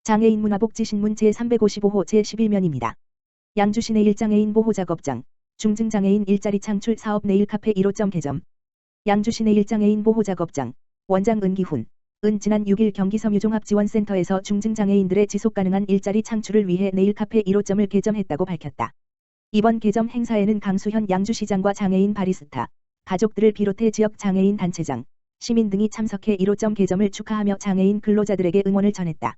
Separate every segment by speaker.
Speaker 1: 장애인 문화복지신문 제355호 제11면입니다. 양주시 내일장애인 보호작업장, 중증장애인 일자리 창출 사업 네일카페 1호점 개점. 양주시 내일장애인 보호작업장, 원장 은기훈, 지난 6일 경기 섬유종합지원센터에서 중증장애인들의 지속가능한 일자리 창출을 위해 네일카페 1호점을 개점했다고 밝혔다. 이번 개점 행사에는 강수현 양주시장과 장애인 바리스타, 가족들을 비롯해 지역 장애인 단체장, 시민 등이 참석해 1호점 개점을 축하하며 장애인 근로자들에게 응원을 전했다.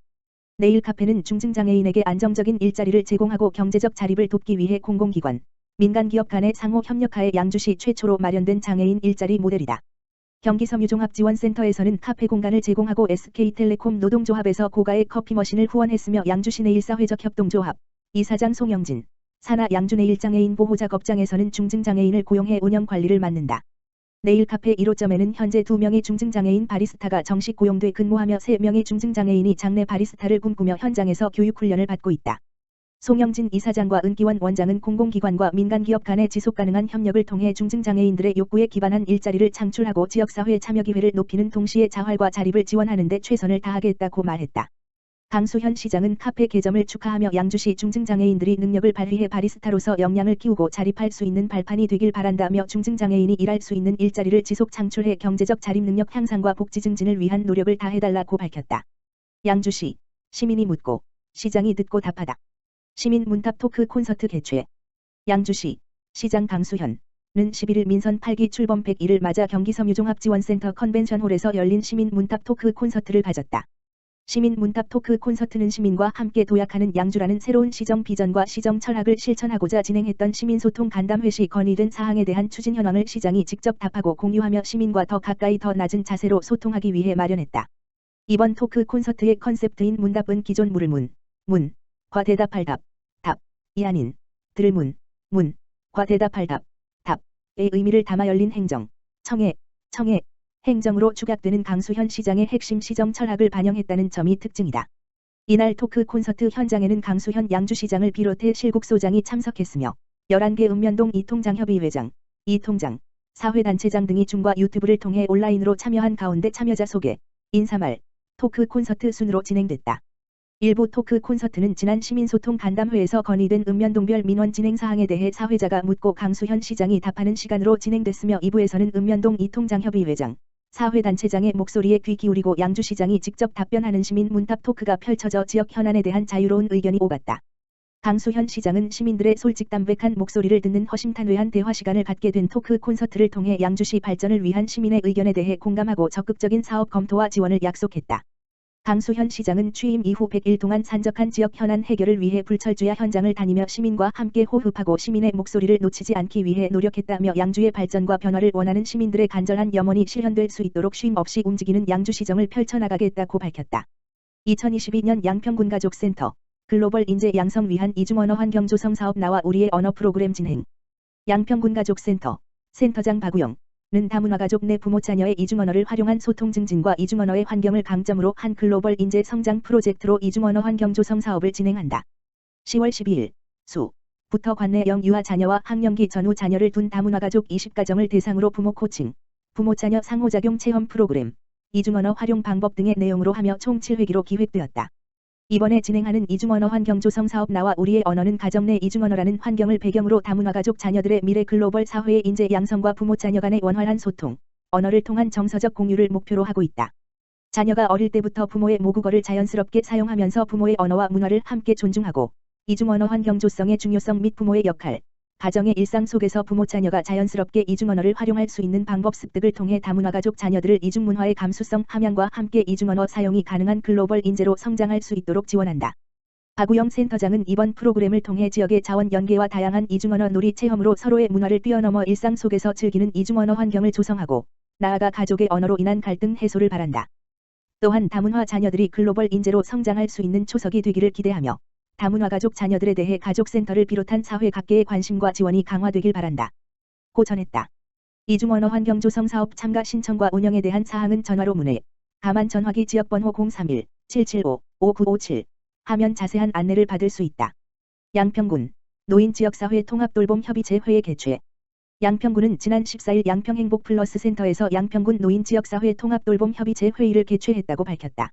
Speaker 1: 네일카페는 중증장애인에게 안정적인 일자리를 제공하고 경제적 자립을 돕기 위해 공공기관, 민간기업 간의 상호 협력하에 양주시 최초로 마련된 장애인 일자리 모델이다. 경기 섬유종합지원센터에서는 카페 공간을 제공하고 SK텔레콤 노동조합에서 고가의 커피 머신을 후원했으며 양주시 내일사회적 협동조합, 이사장 송영진, 산하 양주 내일장애인 보호작업장에서는 중증장애인을 고용해 운영 관리를 맡는다. 네일카페 1호점에는 현재 2명의 중증장애인 바리스타가 정식 고용돼 근무하며 3명의 중증장애인이 장내 바리스타를 꿈꾸며 현장에서 교육훈련을 받고 있다. 송영진 이사장과 은기원 원장은 공공기관과 민간기업 간의 지속가능한 협력을 통해 중증장애인들의 욕구에 기반한 일자리를 창출하고 지역사회 참여기회를 높이는 동시에 자활과 자립을 지원하는 데 최선을 다하겠다고 말했다. 강수현 시장은 카페 개점을 축하하며 양주시 중증장애인들이 능력을 발휘해 바리스타로서 역량을 키우고 자립할 수 있는 발판이 되길 바란다며 중증장애인이 일할 수 있는 일자리를 지속 창출해 경제적 자립 능력 향상과 복지 증진을 위한 노력을 다해달라고 밝혔다. 양주시, 시민이 묻고 시장이 듣고 답하다. 시민 문탑 토크 콘서트 개최. 양주시, 시장 강수현은 11일 민선 8기 출범 100일을 맞아 경기 섬유종합지원센터 컨벤션홀에서 열린 시민 문탑 토크 콘서트를 가졌다. 시민 문탑 토크 콘서트는 시민과 함께 도약하는 양주라는 새로운 시정 비전과 시정 철학을 실천하고자 진행했던 시민소통 간담회 시 건의된 사항에 대한 추진 현황을 시장이 직접 답하고 공유하며 시민과 더 가까이 더 낮은 자세로 소통하기 위해 마련했다. 이번 토크 콘서트의 컨셉트인 문답은 기존 물을 과 대답할 답이 아닌 들을 과 대답할 답의 의미를 담아 열린 행정, 청해, 행정으로 축약되는 강수현 시장의 핵심 시정 철학을 반영했다는 점이 특징이다. 이날 토크 콘서트 현장에는 강수현 양주시장을 비롯해 실국소장이 참석했으며 11개 읍면동 이통장 협의회장, 이통장, 사회단체장 등이 줌과 유튜브를 통해 온라인으로 참여한 가운데 참여자 소개, 인사말, 토크 콘서트 순으로 진행됐다. 일부 토크 콘서트는 지난 시민소통 간담회에서 건의된 읍면동별 민원 진행 사항에 대해 사회자가 묻고 강수현 시장이 답하는 시간으로 진행됐으며 2부에서는 읍면동 이통장 협의회장, 사회단체장의 목소리에 귀 기울이고 양주시장이 직접 답변하는 시민 문답 토크가 펼쳐져 지역 현안에 대한 자유로운 의견이 오갔다. 강수현 시장은 시민들의 솔직담백한 목소리를 듣는 허심탄회한 대화 시간을 갖게 된 토크 콘서트를 통해 양주시 발전을 위한 시민의 의견에 대해 공감하고 적극적인 사업 검토와 지원을 약속했다. 강수현 시장은 취임 이후 100일 동안 산적한 지역 현안 해결을 위해 불철주야 현장을 다니며 시민과 함께 호흡하고 시민의 목소리를 놓치지 않기 위해 노력했다며 양주의 발전과 변화를 원하는 시민들의 간절한 염원이 실현될 수 있도록 쉼 없이 움직이는 양주시정을 펼쳐나가겠다고 밝혔다. 2022년 양평군가족센터 글로벌 인재 양성 위한 이중언어 환경 조성 사업 나와 우리의 언어 프로그램 진행. 양평군가족센터 센터장 박우영은 다문화 가족 내 부모 자녀의 이중언어를 활용한 소통 증진과 이중언어의 환경을 강점으로 한 글로벌 인재 성장 프로젝트로 이중언어 환경 조성 사업을 진행한다. 10월 12일 수부터 관내형 유아 자녀와 학령기 전후 자녀를 둔 다문화 가족 20가정을 대상으로 부모 코칭, 부모 자녀 상호작용 체험 프로그램, 이중언어 활용 방법 등의 내용으로 하며 총 7회기로 기획되었다. 이번에 진행하는 이중언어 환경 조성 사업 나와 우리의 언어는 가정 내 이중언어라는 환경을 배경으로 다문화 가족 자녀들의 미래 글로벌 사회의 인재 양성과 부모 자녀 간의 원활한 소통, 언어를 통한 정서적 공유를 목표로 하고 있다. 자녀가 어릴 때부터 부모의 모국어를 자연스럽게 사용하면서 부모의 언어와 문화를 함께 존중하고 이중언어 환경 조성의 중요성 및 부모의 역할, 가정의 일상 속에서 부모 자녀가 자연스럽게 이중언어를 활용할 수 있는 방법 습득을 통해 다문화 가족 자녀들을 이중문화의 감수성 함양과 함께 이중언어 사용이 가능한 글로벌 인재로 성장할 수 있도록 지원한다. 박우영 센터장은 이번 프로그램을 통해 지역의 자원 연계와 다양한 이중언어 놀이 체험으로 서로의 문화를 뛰어넘어 일상 속에서 즐기는 이중언어 환경을 조성하고 나아가 가족의 언어로 인한 갈등 해소를 바란다. 또한 다문화 자녀들이 글로벌 인재로 성장할 수 있는 초석이 되기를 기대하며 다문화 가족 자녀들에 대해 가족센터를 비롯한 사회 각계의 관심과 지원이 강화되길 바란다. 고 전했다. 이중언어 환경 조성 사업 참가 신청과 운영에 대한 사항은 전화로 문의. 가만 전화기 지역번호 031-775-5957 하면 자세한 안내를 받을 수 있다. 양평군 노인지역사회 통합돌봄협의체 회의 개최. 양평군은 지난 14일 양평행복플러스 센터에서 양평군 노인지역사회 통합돌봄협의체 회의를 개최했다고 밝혔다.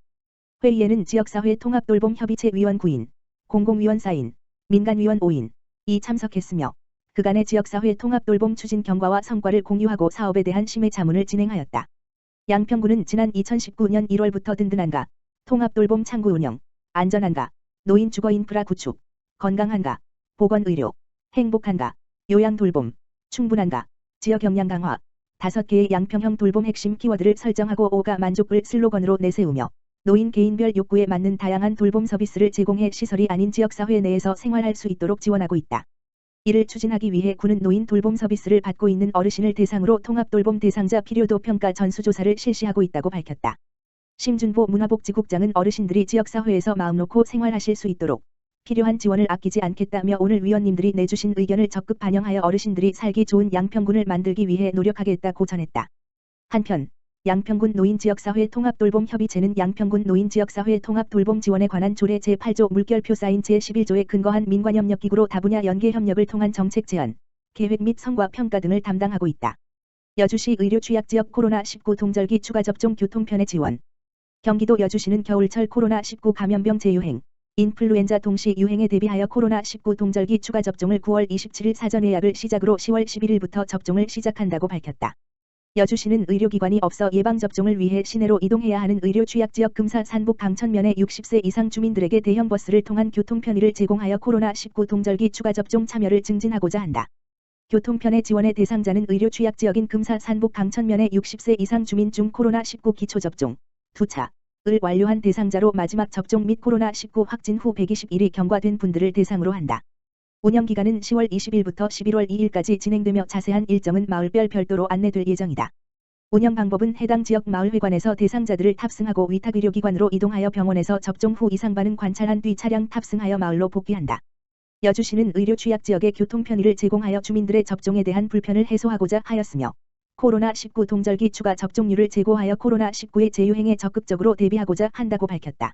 Speaker 1: 회의에는 지역사회 통합돌봄협의체 위원 9인, 공공위원 4인, 민간위원 5인, 이 참석했으며 그간의 지역사회 통합돌봄 추진 경과와 성과를 공유하고 사업에 대한 심의 자문을 진행하였다. 양평군은 지난 2019년 1월부터 든든한가, 통합돌봄 창구 운영, 안전한가, 노인 주거 인프라 구축, 건강한가, 보건의료, 행복한가, 요양돌봄, 충분한가, 지역 역량 강화, 5개의 양평형 돌봄 핵심 키워드를 설정하고 5가 만족을 슬로건으로 내세우며 노인 개인별 욕구에 맞는 다양한 돌봄 서비스를 제공해 시설이 아닌 지역사회 내에서 생활할 수 있도록 지원하고 있다. 이를 추진하기 위해 군은 노인 돌봄 서비스를 받고 있는 어르신을 대상으로 통합돌봄 대상자 필요도 평가 전수조사를 실시하고 있다고 밝혔다. 심준보 문화복지국장은 어르신들이 지역사회에서 마음 놓고 생활하실 수 있도록 필요한 지원을 아끼지 않겠다며 오늘 위원님들이 내주신 의견을 적극 반영하여 어르신들이 살기 좋은 양평군을 만들기 위해 노력하겠다고 전했다. 한편 양평군 노인지역사회 통합돌봄협의체는 양평군 노인지역사회 통합돌봄 지원에 관한 조례 제8조 물결표 사인 제11조에 근거한 민관협력기구로 다분야 연계협력을 통한 정책 제안, 계획 및 성과 평가 등을 담당하고 있다. 여주시 의료 취약지역 코로나19 동절기 추가접종 교통편의 지원. 경기도 여주시는 겨울철 코로나19 감염병 재유행, 인플루엔자 동시 유행에 대비하여 코로나19 동절기 추가접종을 9월 27일 사전 예약을 시작으로 10월 11일부터 접종을 시작한다고 밝혔다. 여주시는 의료기관이 없어 예방접종을 위해 시내로 이동해야 하는 의료 취약지역 금사 산복 강천면의 60세 이상 주민들에게 대형 버스를 통한 교통편의를 제공하여 코로나19 동절기 추가접종 참여를 증진하고자 한다. 교통편의 지원의 대상자는 의료 취약지역인 금사 산복 강천면의 60세 이상 주민 중 코로나19 기초접종 2차를 완료한 대상자로 마지막 접종 및 코로나19 확진 후 120일이 경과된 분들을 대상으로 한다. 운영기간은 10월 20일부터 11월 2일까지 진행되며 자세한 일정은 마을별 별도로 안내될 예정이다. 운영 방법은 해당 지역 마을회관에서 대상자들을 탑승하고 위탁의료기관으로 이동하여 병원에서 접종 후 이상 반응 관찰한 뒤 차량 탑승하여 마을로 복귀한다. 여주시는 의료 취약지역의 교통편의를 제공하여 주민들의 접종에 대한 불편을 해소하고자 하였으며 코로나19 동절기 추가 접종률을 제고하여 코로나19의 재유행에 적극적으로 대비하고자 한다고 밝혔다.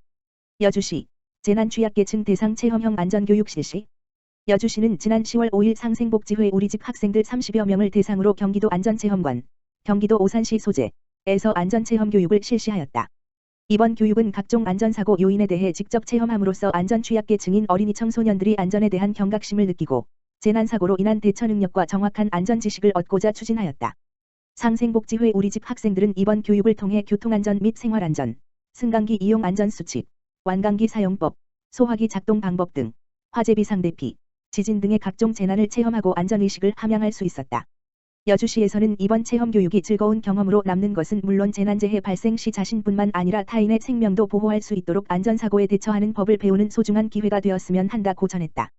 Speaker 1: 여주시 재난취약계층 대상 체험형 안전교육 실시. 여주시는 지난 10월 5일 상생복지회 우리집 학생들 30여 명을 대상으로 경기도 안전체험관, 경기도 오산시 소재에서 안전체험교육을 실시하였다. 이번 교육은 각종 안전사고 요인에 대해 직접 체험함으로써 안전취약계층인 어린이 청소년들이 안전에 대한 경각심을 느끼고 재난사고로 인한 대처 능력과 정확한 안전지식을 얻고자 추진하였다. 상생복지회 우리집 학생들은 이번 교육을 통해 교통안전 및 생활안전, 승강기 이용 안전수칙, 완강기 사용법, 소화기 작동 방법 등 화재비상 대피, 지진 등의 각종 재난을 체험하고 안전의식을 함양할 수 있었다. 여주시에서는 이번 체험교육이 즐거운 경험으로 남는 것은 물론 재난재해 발생 시 자신뿐만 아니라 타인의 생명도 보호할 수 있도록 안전사고에 대처하는 법을 배우는 소중한 기회가 되었으면 한다고 전했다.